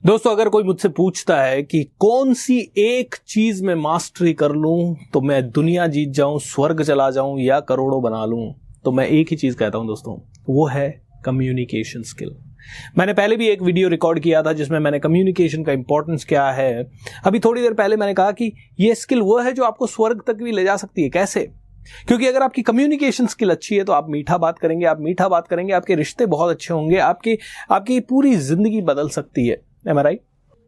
दोस्तों, अगर कोई मुझसे पूछता है कि कौन सी एक चीज में मास्टरी कर लूं तो मैं दुनिया जीत जाऊं, स्वर्ग चला जाऊं या करोड़ों बना लूं, तो मैं एक ही चीज कहता हूं दोस्तों, वो है कम्युनिकेशन स्किल। मैंने पहले भी एक वीडियो रिकॉर्ड किया था जिसमें मैंने कम्युनिकेशन का इंपॉर्टेंस क्या है। अभी थोड़ी देर पहले मैंने कहा कि ये स्किल वो है जो आपको स्वर्ग तक भी ले जा सकती है। कैसे? क्योंकि अगर आपकी कम्युनिकेशन स्किल अच्छी है तो आप मीठा बात करेंगे, आपके रिश्ते बहुत अच्छे होंगे, आपकी पूरी जिंदगी बदल सकती है। Am I right?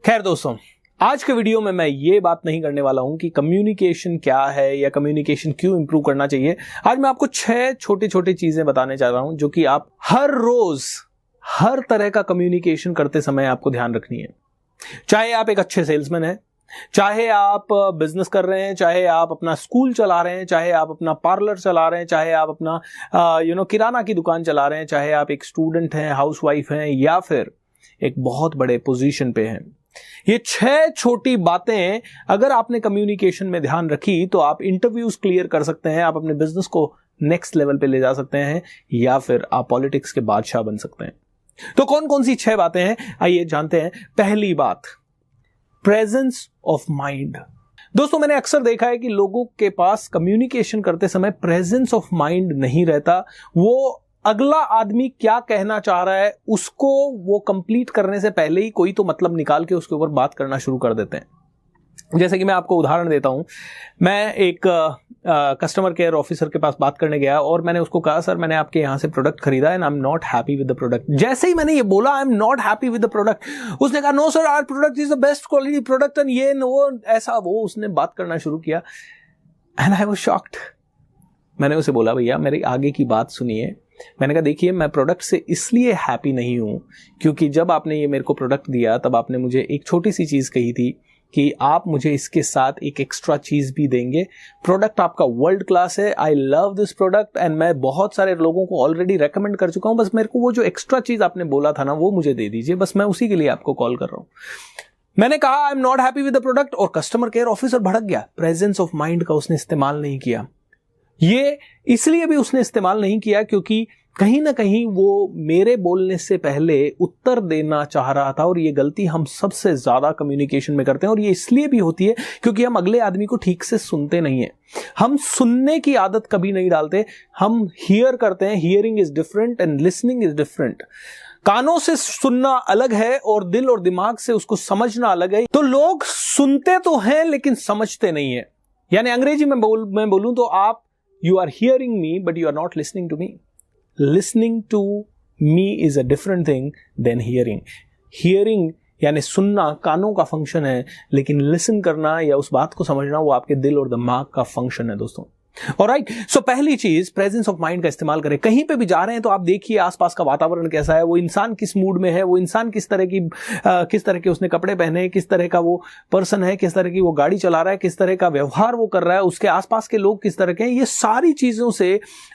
खैर दोस्तों, आज के वीडियो में मैं ये बात नहीं करने वाला हूं कि कम्युनिकेशन क्या है या कम्युनिकेशन क्यों इंप्रूव करना चाहिए। आज मैं आपको 6 छोटी छोटी चीजें बताने जा रहा हूं जो कि आप हर रोज हर तरह का कम्युनिकेशन करते समय आपको ध्यान रखनी है। चाहे आप एक अच्छे सेल्समैन हैं, चाहे आप बिजनेस कर रहे हैं, चाहे आप अपना स्कूल चला रहे हैं, चाहे आप अपना पार्लर चला रहे हैं, चाहे आप अपना किराना की दुकान चला रहे हैं, चाहे आप एक स्टूडेंट हैं, हाउसवाइफ हैं, या फिर एक बहुत बड़े पोजीशन पे हैं। ये 6 छोटी बातें अगर आपने कम्युनिकेशन में ध्यान रखी तो आप इंटरव्यूज क्लियर कर सकते हैं, आप अपने बिजनेस को नेक्स्ट लेवल पे ले जा सकते हैं, या फिर आप पॉलिटिक्स के बादशाह बन सकते हैं। तो कौन कौन सी 6 बातें हैं, आइए जानते हैं। पहली बात, प्रेजेंस ऑफ माइंड। दोस्तों, मैंने अक्सर देखा है कि लोगों के पास कम्युनिकेशन करते समय प्रेजेंस ऑफ माइंड नहीं रहता। वो अगला आदमी क्या कहना चाह रहा है उसको वो कंप्लीट करने से पहले ही कोई तो मतलब निकाल के उसके ऊपर बात करना शुरू कर देते हैं। जैसे कि मैं आपको उदाहरण देता हूं। मैं एक कस्टमर केयर ऑफिसर के पास बात करने गया और मैंने उसको कहा, सर मैंने आपके यहां से प्रोडक्ट खरीदा and I am not happy with the product. जैसे ही मैंने ये बोला I am not happy with the product, उसने कहा no sir our product is the best quality product and ये वो ऐसा वो उसने बात करना शुरू किया एंड आई वाज शॉक्ड। मैंने उसे बोला, भैया मेरी आगे की बात सुनिए। मैंने कहा, देखिए मैं प्रोडक्ट से इसलिए हैप्पी नहीं हूं क्योंकि जब आपने ये मेरे को प्रोडक्ट दिया तब आपने मुझे एक छोटी सी चीज कही थी कि आप मुझे इसके साथ एक एक्स्ट्रा चीज भी देंगे। प्रोडक्ट आपका वर्ल्ड क्लास है, I love this product and मैं बहुत सारे लोगों को ऑलरेडी रेकमेंड कर चुका हूं। बस मेरे को वो जो एक्स्ट्रा चीज आपने बोला था ना वो मुझे दे दीजिए, बस मैं उसी के लिए आपको कॉल कर रहा हूं। मैंने कहा आई am not happy with the product और कस्टमर केयर ऑफिसर भड़क गया। प्रेजेंस ऑफ माइंड का उसने इस्तेमाल नहीं किया। ये इसलिए भी उसने इस्तेमाल नहीं किया क्योंकि कहीं ना कहीं वो मेरे बोलने से पहले उत्तर देना चाह रहा था, और ये गलती हम सबसे ज्यादा कम्युनिकेशन में करते हैं। और ये इसलिए भी होती है क्योंकि हम अगले आदमी को ठीक से सुनते नहीं है। हम सुनने की आदत कभी नहीं डालते, हम हियर करते हैं। Hearing is different and listening is different. कानों से सुनना अलग है और दिल और दिमाग से उसको समझना अलग है। तो लोग सुनते तो हैं लेकिन समझते नहीं है। यानी अंग्रेजी में मैं बोलूं तो आप You are hearing me, but you are not listening to me. Listening to me is a different thing than hearing. Hearing यानी सुनना कानों का फंक्शन है, लेकिन लिसन करना या उस बात को समझना वो आपके दिल और दिमाग का फंक्शन है दोस्तों। ऑलराइट, सो पहली चीज, प्रेजेंस ऑफ माइंड का इस्तेमाल करें। कहीं पे भी जा रहे हैं तो आप देखिए आसपास का वातावरण कैसा है, वो इंसान किस मूड में है, वो इंसान किस तरह के उसने कपड़े पहने हैं, किस तरह का वो पर्सन है, किस तरह की वो गाड़ी चला रहा है, किस तरह का व्यवहार वो कर रहा है, उसके आसपास के लोग किस तरह के हैं। ये सारी चीजों से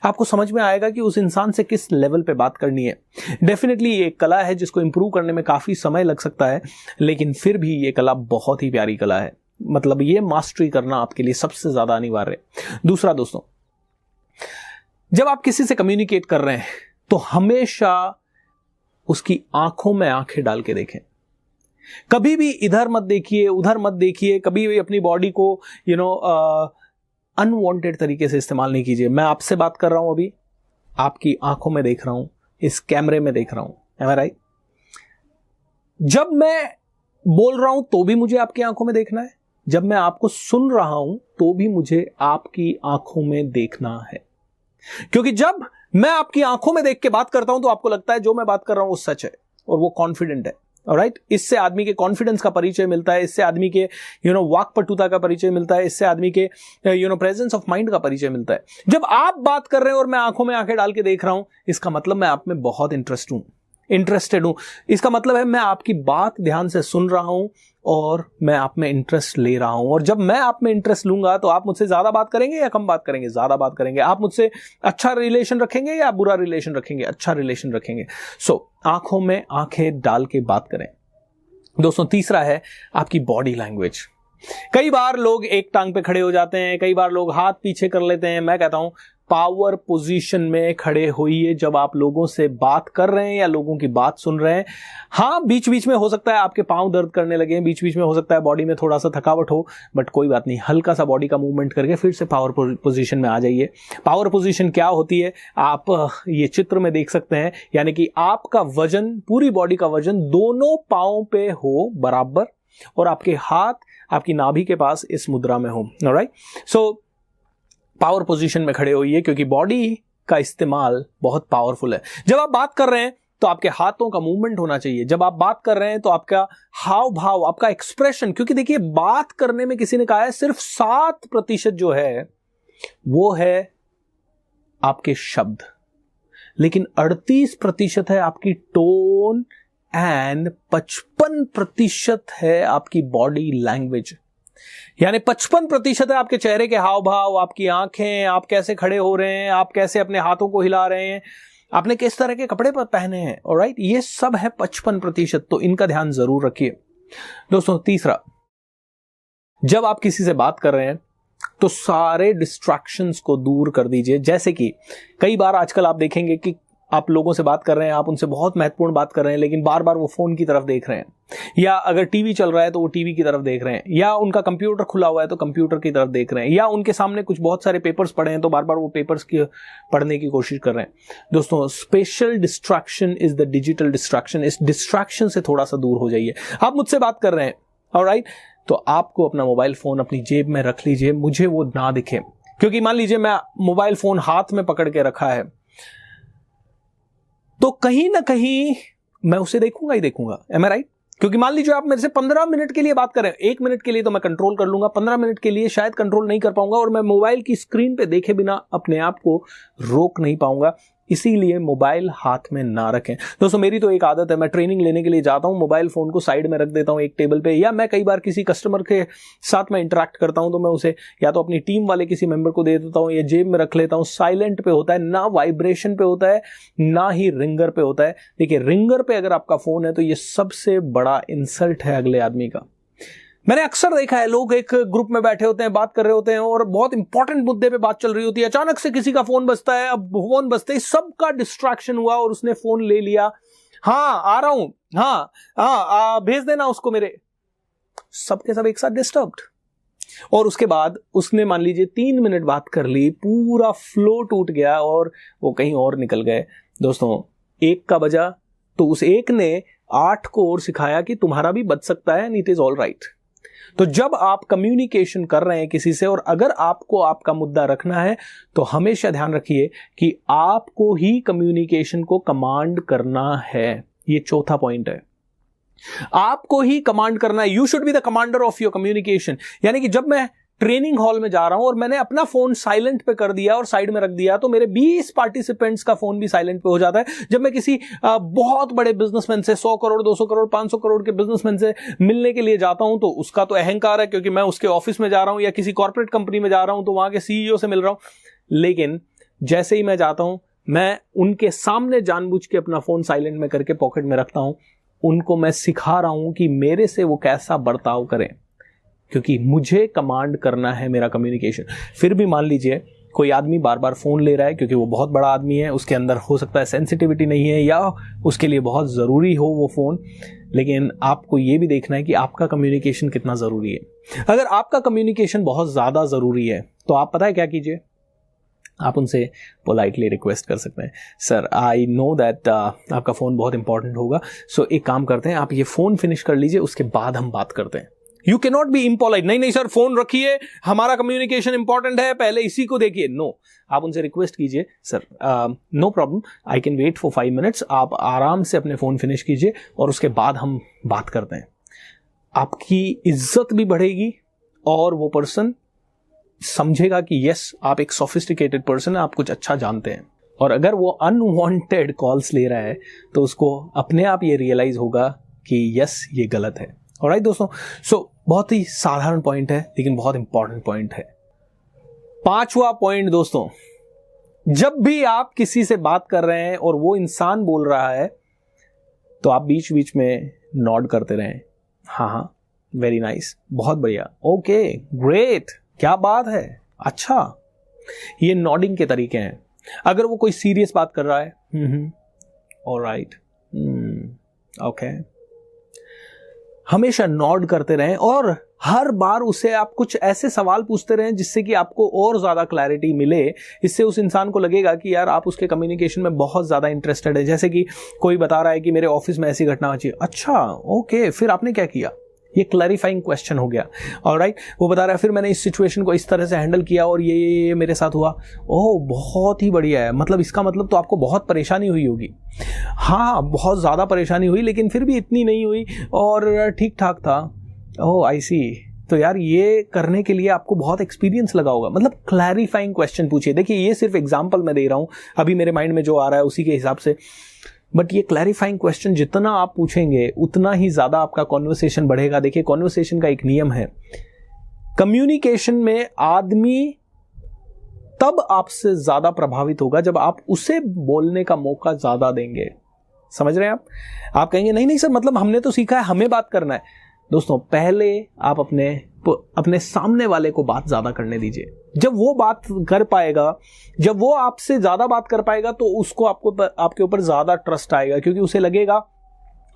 आपको समझ में आएगा कि उस इंसान से किस लेवल पे बात करनी है। डेफिनेटली ये एक कला है जिसको इंप्रूव करने में काफी समय लग सकता है, लेकिन फिर भी ये कला बहुत ही प्यारी कला है। मतलब ये मास्टरी करना आपके लिए सबसे ज्यादा अनिवार्य है। दूसरा दोस्तों, जब आप किसी से कम्युनिकेट कर रहे हैं तो हमेशा उसकी आंखों में आंखें डाल के देखें। कभी भी इधर मत देखिए, उधर मत देखिए, कभी भी अपनी बॉडी को अनवांटेड तरीके से इस्तेमाल नहीं कीजिए। मैं आपसे बात कर रहा हूं, अभी आपकी आंखों में देख रहा हूं, इस कैमरे में देख रहा हूं। Am I right? जब मैं बोल रहा हूं तो भी मुझे आपकी आंखों में देखना है, जब मैं आपको सुन रहा हूं तो भी मुझे आपकी आंखों में देखना है। क्योंकि जब मैं आपकी आंखों में देख के बात करता हूं तो आपको लगता है जो मैं बात कर रहा हूं वो सच है और वो कॉन्फिडेंट है। ऑलराइट, इससे आदमी के कॉन्फिडेंस का परिचय मिलता है, इससे आदमी के वाक्पटुता का परिचय मिलता है, इससे आदमी के प्रेजेंस ऑफ माइंड का परिचय मिलता है। जब आप बात कर रहे हैं और मैं आंखों में आंखें डाल के देख रहा हूं, इसका मतलब मैं आप में बहुत इंटरेस्टेड हूं। इसका मतलब है मैं आपकी बात ध्यान से सुन रहा हूं और मैं आप में इंटरेस्ट ले रहा हूं। और जब मैं आप में इंटरेस्ट लूंगा तो आप मुझसे ज्यादा बात करेंगे या कम बात करेंगे? ज्यादा बात करेंगे। आप मुझसे अच्छा रिलेशन रखेंगे या बुरा रिलेशन रखेंगे? अच्छा रिलेशन रखेंगे। आंखों में आंखें डाल के बात करें दोस्तों। तीसरा है आपकी बॉडी लैंग्वेज। कई बार लोग एक टांग पे खड़े हो जाते हैं, कई बार लोग हाथ पीछे कर लेते हैं। मैं कहता हूं पावर पोजीशन में खड़े होइए जब आप लोगों से बात कर रहे हैं या लोगों की बात सुन रहे हैं। हाँ, बीच बीच में हो सकता है आपके पांव दर्द करने लगे, बीच बीच में हो सकता है बॉडी में थोड़ा सा थकावट हो, बट कोई बात नहीं, हल्का सा बॉडी का मूवमेंट करके फिर से पावर पोजीशन में आ जाइए। पावर पोजीशन क्या होती है आप ये चित्र में देख सकते हैं, यानी कि आपका वजन, पूरी बॉडी का वजन दोनों पांव पे हो बराबर और आपके हाथ आपकी नाभि के पास इस मुद्रा में हो। ऑलराइट, सो पावर पोजीशन में खड़े होइए क्योंकि बॉडी का इस्तेमाल बहुत पावरफुल है। जब आप बात कर रहे हैं तो आपके हाथों का मूवमेंट होना चाहिए। जब आप बात कर रहे हैं तो आपका हाव भाव, आपका एक्सप्रेशन, क्योंकि देखिए बात करने में किसी ने कहा है सिर्फ 7% जो है वो है आपके शब्द, लेकिन 38% है आपकी टोन एंड 55% है आपकी बॉडी लैंग्वेज। यानी 55% है आपके चेहरे के हाव भाव, आपकी आंखें, आप कैसे खड़े हो रहे हैं, आप कैसे अपने हाथों को हिला रहे हैं, आपने किस तरह के कपड़े पहने हैं। ऑलराइट, ये सब है 55%, तो इनका ध्यान जरूर रखिए। दोस्तों तीसरा, जब आप किसी से बात कर रहे हैं तो सारे डिस्ट्रैक्शंस को दूर कर दीजिए। जैसे कि कई बार आजकल आप देखेंगे कि आप लोगों से बात कर रहे हैं, आप उनसे बहुत महत्वपूर्ण बात कर रहे हैं, लेकिन बार बार वो फोन की तरफ देख रहे हैं, या अगर टीवी चल रहा है तो वो टीवी की तरफ देख रहे हैं, या उनका कंप्यूटर खुला हुआ है तो कंप्यूटर की तरफ देख रहे हैं, या उनके सामने कुछ बहुत सारे पेपर्स पड़े हैं तो बार बार वो पेपर्स की पढ़ने की कोशिश कर रहे हैं। दोस्तों, special distraction is the digital distraction. इस डिस्ट्रैक्शन से थोड़ा सा दूर हो जाइए। आप मुझसे बात कर रहे हैं, ऑलराइट, तो आपको अपना मोबाइल फोन अपनी जेब में रख लीजिए, मुझे वो ना दिखे, क्योंकि मान लीजिए मैं मोबाइल फोन हाथ में पकड़ के रखा है तो कहीं ना कहीं मैं उसे देखूंगा ही देखूंगा। एम आई राइट? क्योंकि मान लीजिए आप मेरे से 15 मिनट के लिए बात करें, 1 मिनट के लिए तो मैं कंट्रोल कर लूंगा, 15 मिनट के लिए शायद कंट्रोल नहीं कर पाऊंगा और मैं मोबाइल की स्क्रीन पे देखे बिना अपने आप को रोक नहीं पाऊंगा। इसीलिए मोबाइल हाथ में ना रखें। दोस्तों, मेरी तो एक आदत है, मैं ट्रेनिंग लेने के लिए जाता हूं, मोबाइल फोन को साइड में रख देता हूं एक टेबल पे, या मैं कई बार किसी कस्टमर के साथ में इंटरेक्ट करता हूं तो मैं उसे या तो अपनी टीम वाले किसी मेंबर को दे देता हूं या जेब में रख लेता हूं। साइलेंट पे होता है, ना वाइब्रेशन पे होता है, ना ही रिंगर पे होता है। देखिए, रिंगर पे अगर आपका फोन है तो ये सबसे बड़ा इंसल्ट है अगले आदमी का। मैंने अक्सर देखा है, लोग एक ग्रुप में बैठे होते हैं, बात कर रहे होते हैं और बहुत इंपॉर्टेंट मुद्दे पे बात चल रही होती है, अचानक से किसी का फोन बजता है। अब फोन बजते ही सबका डिस्ट्रैक्शन हुआ और उसने फोन ले लिया। हाँ, आ रहा हूं, हाँ, भेज देना उसको मेरे। सबके सब एक साथ डिस्टर्ब्ड। और उसके बाद उसने मान लीजिए 3 मिनट बात कर ली, पूरा फ्लो टूट गया और वो कहीं और निकल गए। दोस्तों, 1 का बजा तो उस 1 ने 8 को और सिखाया कि तुम्हारा भी बच सकता है, and it is all right. तो जब आप कम्युनिकेशन कर रहे हैं किसी से और अगर आपको आपका मुद्दा रखना है तो हमेशा ध्यान रखिए कि आपको ही कम्युनिकेशन को कमांड करना है। ये चौथा पॉइंट है, आपको ही कमांड करना है। You should be the commander of your communication. यानी कि जब मैं ट्रेनिंग हॉल में जा रहा हूं और मैंने अपना फोन साइलेंट पे कर दिया और साइड में रख दिया तो मेरे 20 पार्टिसिपेंट्स का फोन भी साइलेंट पे हो जाता है। जब मैं किसी बहुत बड़े बिजनेसमैन से 100 करोड़ 200 करोड़ 500 करोड़ के बिजनेसमैन से मिलने के लिए जाता हूं तो उसका तो अहंकार है क्योंकि मैं उसके ऑफिस में जा रहा हूं, या किसी कॉर्पोरेट कंपनी में जा रहा हूं तो वहां के सीईओ से मिल रहा हूं। लेकिन जैसे ही मैं जाता हूं, मैं उनके सामने जानबूझ के अपना फोन साइलेंट में करके पॉकेट में रखता हूं। उनको मैं सिखा रहा हूं कि मेरे से वो कैसा बर्ताव करें, क्योंकि मुझे कमांड करना है मेरा कम्युनिकेशन। फिर भी मान लीजिए कोई आदमी बार बार फोन ले रहा है क्योंकि वो बहुत बड़ा आदमी है, उसके अंदर हो सकता है सेंसिटिविटी नहीं है या उसके लिए बहुत ज़रूरी हो वो फ़ोन, लेकिन आपको ये भी देखना है कि आपका कम्युनिकेशन कितना ज़रूरी है। अगर आपका कम्युनिकेशन बहुत ज़्यादा ज़रूरी है तो आप पता है क्या कीजिए, आप उनसे पोलाइटली रिक्वेस्ट कर सकते हैं, सर आई नो दैट आपका फ़ोन बहुत इंपॉर्टेंट होगा, सो एक काम करते हैं, आप ये फ़ोन फिनिश कर लीजिए, उसके बाद हम बात करते हैं। You can not be impolite, नहीं सर फोन रखिए, हमारा कम्युनिकेशन इंपॉर्टेंट है, पहले इसी को देखिए। नो, आप उनसे रिक्वेस्ट कीजिए, sir no problem, I can wait for 5 minutes, आप आराम से अपने फोन फिनिश कीजिए और उसके बाद हम बात करते हैं। आपकी इज्जत भी बढ़ेगी और वो पर्सन समझेगा कि यस, आप एक सोफिस्टिकेटेड पर्सन है, आप कुछ अच्छा जानते हैं। और अगर वो अनवांटेड कॉल्स ले रहा है तो उसको अपने आप ये रियलाइज होगा कि यस, ये गलत है। ऑलराइट दोस्तों, सो बहुत ही साधारण पॉइंट है लेकिन बहुत इंपॉर्टेंट पॉइंट है। 5वां पॉइंट दोस्तों, जब भी आप किसी से बात कर रहे हैं और वो इंसान बोल रहा है तो आप बीच बीच में नॉड करते रहें। हाँ, वेरी नाइस, बहुत बढ़िया, ओके, ग्रेट, क्या बात है, अच्छा, ये नॉडिंग के तरीके हैं। अगर वो कोई सीरियस बात कर रहा है, ऑलराइट, ओके, हमेशा नॉड करते रहें और हर बार उसे आप कुछ ऐसे सवाल पूछते रहें जिससे कि आपको और ज्यादा क्लैरिटी मिले। इससे उस इंसान को लगेगा कि यार आप उसके कम्युनिकेशन में बहुत ज्यादा इंटरेस्टेड है। जैसे कि कोई बता रहा है कि मेरे ऑफिस में ऐसी घटना हुई, अच्छा ओके, फिर आपने क्या किया, ये क्लैरिफाइंग क्वेश्चन हो गया। ऑलराइट, वो बता रहा है फिर मैंने इस सिचुएशन को इस तरह से हैंडल किया और ये मेरे साथ हुआ। ओह बहुत ही बढ़िया है, मतलब इसका मतलब तो आपको बहुत परेशानी हुई होगी। हाँ बहुत ज़्यादा परेशानी हुई, लेकिन फिर भी इतनी नहीं हुई और ठीक ठाक था। ओह आई सी, तो यार ये करने के लिए आपको बहुत एक्सपीरियंस लगा होगा। मतलब क्लैरिफाइंग क्वेश्चन पूछिए। देखिए ये सिर्फ एग्जाम्पल मैं दे रहा हूँ, अभी मेरे माइंड में जो आ रहा है उसी के हिसाब से, बट ये क्लैरिफाइंग क्वेश्चन जितना आप पूछेंगे उतना ही ज्यादा आपका कॉन्वर्सेशन बढ़ेगा। देखिए कॉन्वर्सेशन का एक नियम है, कम्युनिकेशन में आदमी तब आपसे ज्यादा प्रभावित होगा जब आप उसे बोलने का मौका ज्यादा देंगे। समझ रहे हैं आप कहेंगे नहीं नहीं सर, मतलब हमने तो सीखा है हमें बात करना है। दोस्तों पहले आप अपने सामने वाले को बात ज्यादा करने दीजिए। जब वो बात कर पाएगा, जब वो आपसे ज्यादा बात कर पाएगा तो उसको आपके ऊपर ज्यादा ट्रस्ट आएगा, क्योंकि उसे लगेगा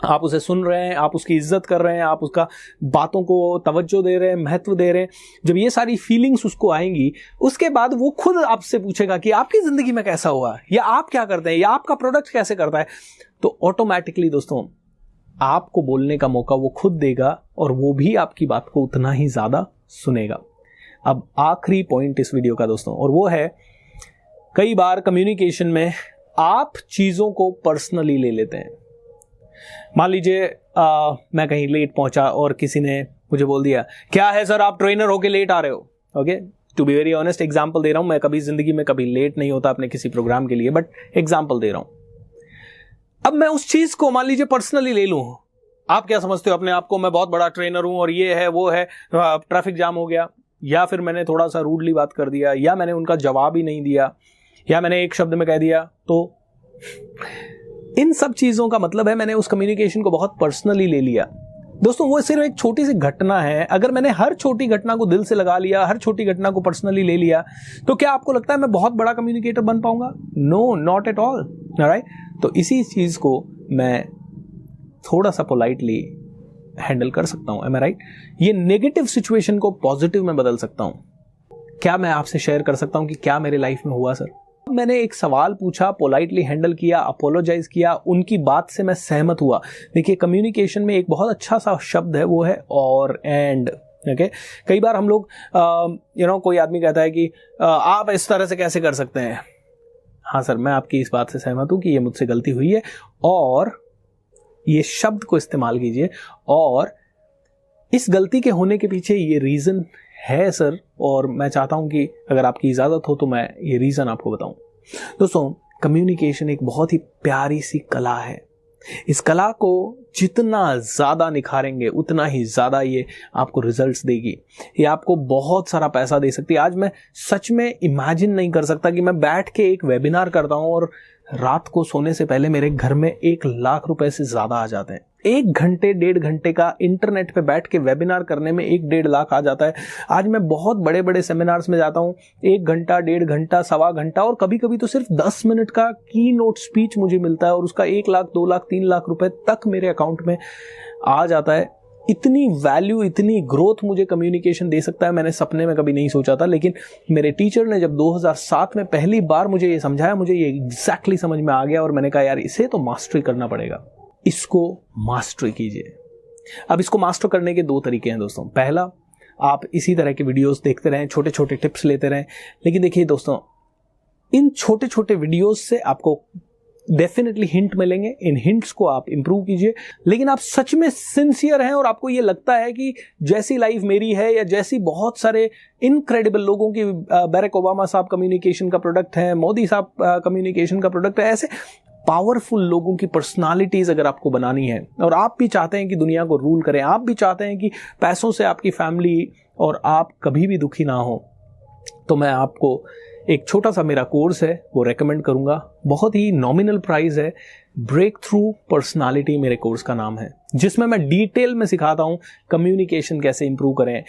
आप उसे सुन रहे हैं, आप उसकी इज्जत कर रहे हैं, आप उसका बातों को तवज्जो दे रहे हैं, महत्व दे रहे हैं। जब ये सारी फीलिंग्स उसको आएंगी, उसके बाद वो खुद आपसे पूछेगा कि आपकी जिंदगी में कैसा हुआ, या आप क्या करते हैं, या आपका प्रोडक्ट कैसे करता है। तो ऑटोमेटिकली दोस्तों आपको बोलने का मौका वो खुद देगा और वो भी आपकी बात को उतना ही ज्यादा सुनेगा। अब आखिरी पॉइंट इस वीडियो का दोस्तों, और वो है कई बार कम्युनिकेशन में आप चीजों को पर्सनली ले लेते हैं। मान लीजिए मैं कहीं लेट पहुंचा और किसी ने मुझे बोल दिया, क्या है सर आप ट्रेनर होके लेट आ रहे हो। Okay, to be very honest example दे रहा हूं, मैं कभी जिंदगी में कभी लेट नहीं होता अपने किसी प्रोग्राम के लिए, बट एग्जांपल दे रहा हूं। अब मैं उस चीज को मान लीजिए पर्सनली ले लूं, आप क्या समझते हो अपने आप को, मैं बहुत बड़ा ट्रेनर हूं और ये है वो है, ट्रैफिक जाम हो गया, या फिर मैंने थोड़ा सा रूडली बात कर दिया, या मैंने उनका जवाब ही नहीं दिया, या मैंने एक शब्द में कह दिया। तो इन सब चीजों का मतलब है मैंने उस कम्युनिकेशन को बहुत पर्सनली ले लिया। दोस्तों वो सिर्फ एक छोटी सी घटना है, अगर मैंने हर छोटी घटना को दिल से लगा लिया, हर छोटी घटना को पर्सनली ले लिया, तो क्या आपको लगता है मैं बहुत बड़ा कम्युनिकेटर बन पाऊंगा? No, not at all. Right, तो इसी चीज को मैं थोड़ा सा पोलाइटली हैंडल कर सकता हूं। एम आई राइट? ये नेगेटिव सिचुएशन को पॉजिटिव में बदल सकता हूं। क्या मैं आपसे शेयर कर सकता हूं कि क्या मेरे लाइफ में हुआ सर? मैंने एक सवाल पूछा, पोलाइटली हैंडल किया, अपोलोजाइज किया, उनकी बात से मैं सहमत हुआ। देखिए कम्युनिकेशन में एक बहुत अच्छा सा शब्द है, वो है और एंड। ओके, कई बार हम लोग कोई आदमी कहता है कि आप इस तरह से कैसे कर सकते हैं। हाँ सर, मैं आपकी इस बात से सहमत हूं कि ये मुझसे गलती हुई है, और ये शब्द को इस्तेमाल कीजिए, और इस गलती के होने के पीछे ये रीजन है सर, और मैं चाहता हूं कि अगर आपकी इजाजत हो तो मैं ये रीजन आपको बताऊं। दोस्तों कम्युनिकेशन एक बहुत ही प्यारी सी कला है। इस कला को जितना ज्यादा निखारेंगे उतना ही ज्यादा ये आपको रिजल्ट्स देगी, ये आपको बहुत सारा पैसा दे सकती है। आज मैं सच में इमेजिन नहीं कर सकता कि मैं बैठ के एक वेबिनार करता हूं और रात को सोने से पहले मेरे घर में 1 लाख रुपए से ज्यादा आ जाते हैं। 1 घंटे 1.5 घंटे का इंटरनेट पे बैठ के वेबिनार करने में 1-1.5 लाख आ जाता है। आज मैं बहुत बड़े बड़े सेमिनार्स में जाता हूं, 1 घंटा 1.5 घंटा 1.25 घंटा, और कभी कभी तो सिर्फ 10 मिनट का की नोट स्पीच मुझे मिलता है, और उसका 1 लाख 2 लाख 3 लाख रुपए तक मेरे अकाउंट में आ जाता है। इतनी वैल्यू, इतनी ग्रोथ मुझे कम्युनिकेशन दे सकता है, मैंने सपने में कभी नहीं सोचा था। लेकिन मेरे टीचर ने जब 2007 में पहली बार मुझे ये समझाया, मुझे ये एग्जैक्टली समझ में आ गया, और मैंने कहा यार इसे तो मास्टरी करना पड़ेगा, इसको मास्टरी कीजिए। अब इसको मास्टर करने के 2 तरीके हैं दोस्तों। पहला, आप इसी तरह के वीडियोस देखते रहें, छोटे छोटे टिप्स लेते रहें। लेकिन देखिए दोस्तों, इन छोटे छोटे वीडियोस से आपको डेफिनेटली हिंट मिलेंगे, इन हिंट्स को आप इंप्रूव कीजिए। लेकिन आप सच में सिंसियर हैं और आपको ये लगता है कि जैसी लाइफ मेरी है, या जैसी बहुत सारे इनक्रेडिबल लोगों की, बैरक ओबामा साहब कम्युनिकेशन का प्रोडक्ट है, मोदी साहब कम्युनिकेशन का प्रोडक्ट है, ऐसे पावरफुल लोगों की पर्सनालिटीज अगर आपको बनानी है, और आप भी चाहते हैं कि दुनिया को रूल करें, आप भी चाहते हैं कि पैसों से आपकी फैमिली और आप कभी भी दुखी ना हो, तो मैं आपको एक छोटा सा मेरा कोर्स है वो रेकमेंड करूंगा। बहुत ही नॉमिनल प्राइस है, ब्रेक थ्रू पर्सनालिटी मेरे कोर्स का नाम है, जिसमें मैं डिटेल में सिखाता हूं कम्युनिकेशन कैसे इंप्रूव करें।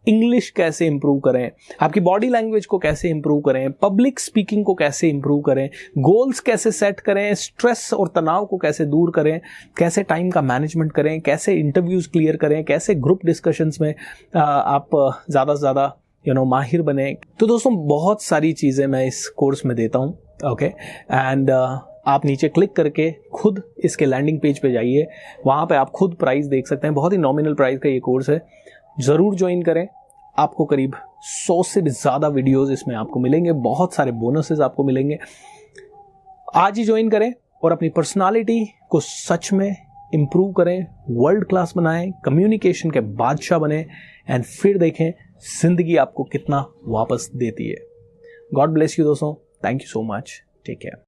इंग्लिश कैसे इंप्रूव करें, आपकी बॉडी लैंग्वेज को कैसे इंप्रूव करें, पब्लिक स्पीकिंग को कैसे इंप्रूव करें, गोल्स कैसे सेट करें, स्ट्रेस और तनाव को कैसे दूर करें, कैसे टाइम का मैनेजमेंट करें, कैसे इंटरव्यूज क्लियर करें, कैसे ग्रुप डिस्कशंस में आप ज़्यादा से ज़्यादा माहिर बने। तो दोस्तों बहुत सारी चीज़ें मैं इस कोर्स में देता हूँ। ओके, एंड आप नीचे क्लिक करके खुद इसके लैंडिंग पेज पे जाइए, वहाँ पे आप खुद प्राइस देख सकते हैं। बहुत ही नॉमिनल प्राइस का ये कोर्स है, ज़रूर ज्वाइन करें। आपको करीब 100 से भी ज़्यादा वीडियोस इसमें आपको मिलेंगे, बहुत सारे बोनसेस आपको मिलेंगे। आज ही ज्वाइन करें और अपनी पर्सनालिटी को सच में इम्प्रूव करें, वर्ल्ड क्लास बनाएं, कम्युनिकेशन के बादशाह बने, एंड फिर देखें जिंदगी आपको कितना वापस देती है। गॉड ब्लेस यू दोस्तों, thank you so much, take care.